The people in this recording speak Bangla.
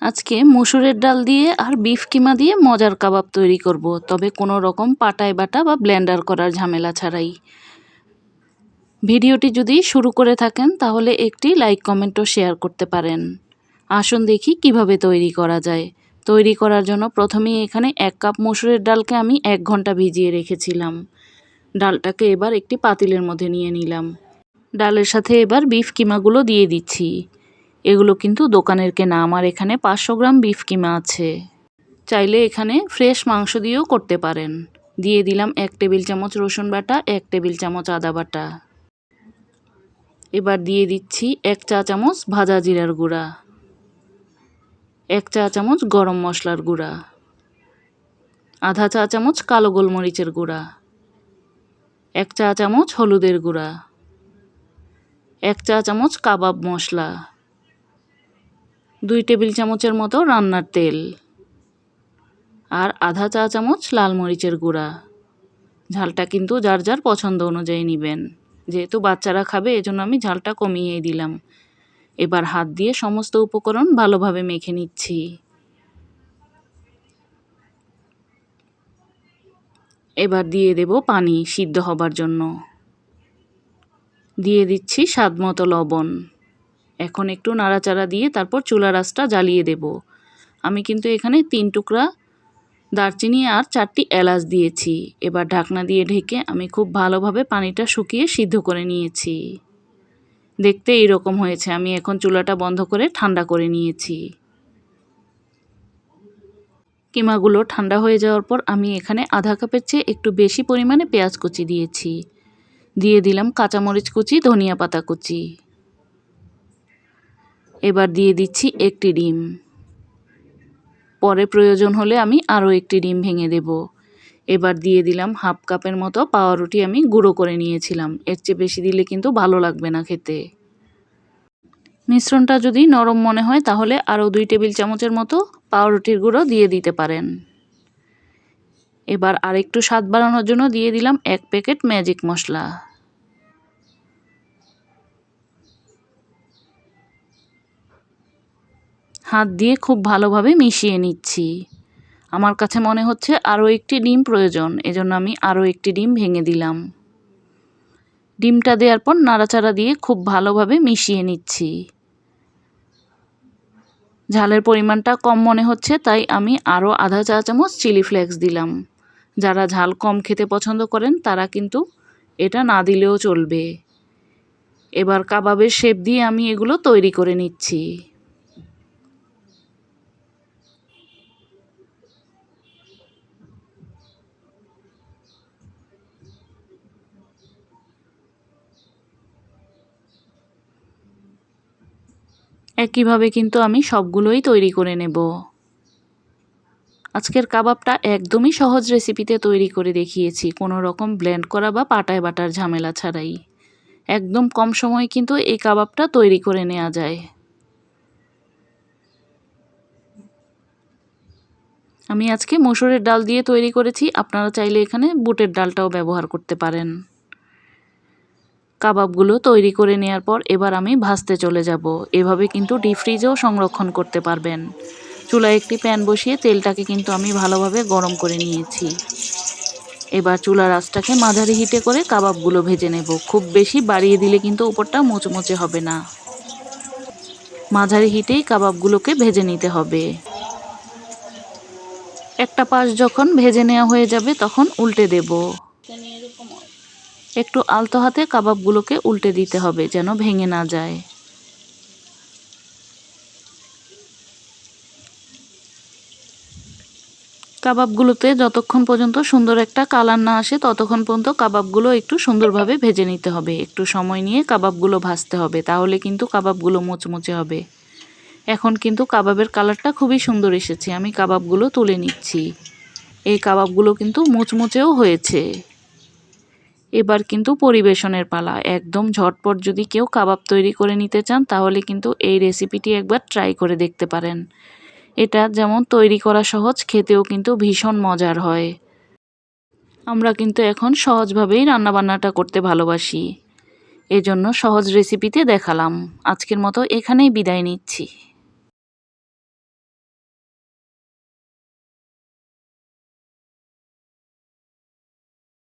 আজকে মসুরের ডাল দিয়ে আর বিফ কিমা দিয়ে মজার কাবাব তৈরি করব, তবে কোনো রকম পাটায় বাটা বা ব্লেন্ডার করার ঝামেলা ছাড়াই। ভিডিওটি যদি শুরু করে থাকেন তাহলে একটি লাইক কমেন্ট ও শেয়ার করতে পারেন। আসুন দেখি কিভাবে তৈরি করা যায়। তৈরি করার জন্য প্রথমেই এখানে 1 কাপ মসুরের ডালকে আমি 1 ঘন্টা ভিজিয়ে রেখেছিলাম। ডালটাকে এবার একটি পাতিলের মধ্যে নিয়ে নিলাম। ডালের সাথে এবার বিফ কিমাগুলো দিয়ে দিচ্ছি। এগুলো কিন্তু দোকানের কেনা, আমার এখানে 500 গ্রাম বিফ কিমা আছে। চাইলে এখানে ফ্রেশ মাংস দিয়েও করতে পারেন। দিয়ে দিলাম 1 টেবিল চামচ রসুন বাটা, 1 টেবিল চামচ আদা বাটা। এবার দিয়ে দিচ্ছি 1 চা চামচ ভাজা জিরার গুঁড়া, 1 চা চামচ গরম মশলার গুঁড়া, আধা চা চামচ কালো গোলমরিচের গুঁড়া, 1 চা চামচ হলুদের গুঁড়া, 1 চা চামচ কাবাব মশলা, 2 টেবিল চামচের মতো রান্নার তেল আর আধা চা চামচ লাল মরিচের গুঁড়া। ঝালটা কিন্তু যার যার পছন্দ অনুযায়ী নেবেন, যেহেতু বাচ্চারা খাবে এজন্য আমি ঝালটা কমিয়েই দিলাম। এবার হাত দিয়ে সমস্ত উপকরণ ভালোভাবে মেখে নিচ্ছি। এবার দিয়ে দেব পানি সিদ্ধ হবার জন্য। দিয়ে দিচ্ছি স্বাদ মতো লবণ। এখন একটু নাড়াচাড়া দিয়ে তারপর চুলার আঁচটা জ্বালিয়ে দেব। আমি কিন্তু এখানে 3 টুকরা দারচিনি আর 4টি এলাচ দিয়েছি। এবার ঢাকনা দিয়ে ঢেকে আমি খুব ভালোভাবে পানিটা শুকিয়ে সিদ্ধ করে নিয়েছি। দেখতে এইরকম হয়েছে। আমি এখন চুলাটা বন্ধ করে ঠান্ডা করে নিয়েছি। কিমাগুলো ঠান্ডা হয়ে যাওয়ার পর আমি এখানে আধা কাপের চেয়ে একটু বেশি পরিমাণে পেঁয়াজ কুচি দিয়েছি। দিয়ে দিলাম কাঁচামরিচ কুচি, ধনিয়া পাতা কুচি। এবার দিয়ে দিচ্ছি 1টি ডিম। পরে প্রয়োজন হলে আমি আরও 1টি ডিম ভেঙে দেব। এবার দিয়ে দিলাম হাফ কাপের মতো পাউরুটি, আমি গুঁড়ো করে নিয়েছিলাম। এর চেয়ে বেশি দিলে কিন্তু ভালো লাগবে না খেতে। মিশ্রণটা যদি নরম মনে হয় তাহলে আরও 2 টেবিল চামচের মতো পাউরুটির গুঁড়ো দিয়ে দিতে পারেন। এবার আরেকটু স্বাদ বাড়ানোর জন্য দিয়ে দিলাম 1 প্যাকেট ম্যাজিক মশলা। হাত দিয়ে খুব ভালোভাবে মিশিয়ে নিচ্ছি। আমার কাছে মনে হচ্ছে আরও 1টি ডিম প্রয়োজন, এজন্য আমি আরও 1টি ডিম ভেঙে দিলাম। ডিমটা দেওয়ার পর নাড়াচাড়া দিয়ে খুব ভালোভাবে মিশিয়ে নিচ্ছি। ঝালের পরিমাণটা কম মনে হচ্ছে তাই আমি আরও আধা চা চামচ চিলি ফ্লেক্স দিলাম। যারা ঝাল কম খেতে পছন্দ করেন তারা কিন্তু এটা না দিলেও চলবে। এবার কাবাবের শেপ দিয়ে আমি এগুলো তৈরি করে নিচ্ছি। একইভাবে কিন্তু আমি সবগুলোই তৈরি করে নেব। আজকের কাবাবটা একদমই সহজ রেসিপিতে তৈরি করে দেখিয়েছি, কোনো রকম ব্লেন্ড করা বা পাটায় বাটার ঝামেলা ছাড়াই। একদম কম সময়ে কিন্তু এই কাবাবটা তৈরি করে নেওয়া যায়। আমি আজকে মসুরের ডাল দিয়ে তৈরি করেছি, আপনারা চাইলে এখানে বুটের ডালটাও ব্যবহার করতে পারেন। কাবাবগুলো তৈরি করে নেওয়ার পর এবার আমি ভাজতে চলে যাব। এভাবে কিন্তু ডিপ ফ্রিজেও সংরক্ষণ করতে পারবেন। চুলায় একটি প্যান বসিয়ে তেলটাকে কিন্তু আমি ভালোভাবে গরম করে নিয়েছি। এবার চুলার আঁচটাকে মাঝারি হিটে করে কাবাবগুলো ভেজে নেব। খুব বেশি বাড়িয়ে দিলে কিন্তু উপরটা মুচমুচে হবে না। মাঝারি হিটেই কাবাবগুলোকে ভেজে নিতে হবে। একটা পাশ যখন ভেজে নেওয়া হয়ে যাবে তখন উল্টে দেব। একটু আলতো হাতে কাবাবগুলোকে উল্টে দিতে হবে যেন ভেঙে না যায়। কাবাবগুলোতে যতক্ষণ পর্যন্ত সুন্দর একটা কালার না আসে ততক্ষণ পর্যন্ত কাবাবগুলো একটু সুন্দরভাবে ভেজে নিতে হবে। একটু সময় নিয়ে কাবাবগুলো ভাজতে হবে, তাহলে কিন্তু কাবাবগুলো মুচমুচে হবে। এখন কিন্তু কাবাবের কালারটা খুবই সুন্দর এসেছে। আমি কাবাবগুলো তুলে নিচ্ছি। এই কাবাবগুলো কিন্তু মুচমুচেও হয়েছে। এবার কিন্তু পরিবেশনের পালা। একদম ঝটপট যদি কেউ কাবাব তৈরি করে নিতে চান তাহলে কিন্তু এই রেসিপিটি একবার ট্রাই করে দেখতে পারেন। এটা যেমন তৈরি করা সহজ, খেতেও কিন্তু ভীষণ মজার হয়। আমরা কিন্তু এখন সহজভাবেই রান্নাবান্নাটা করতে ভালোবাসি, এজন্য সহজ রেসিপিতে দেখালাম। আজকের মতো এখানেই বিদায় নিচ্ছি।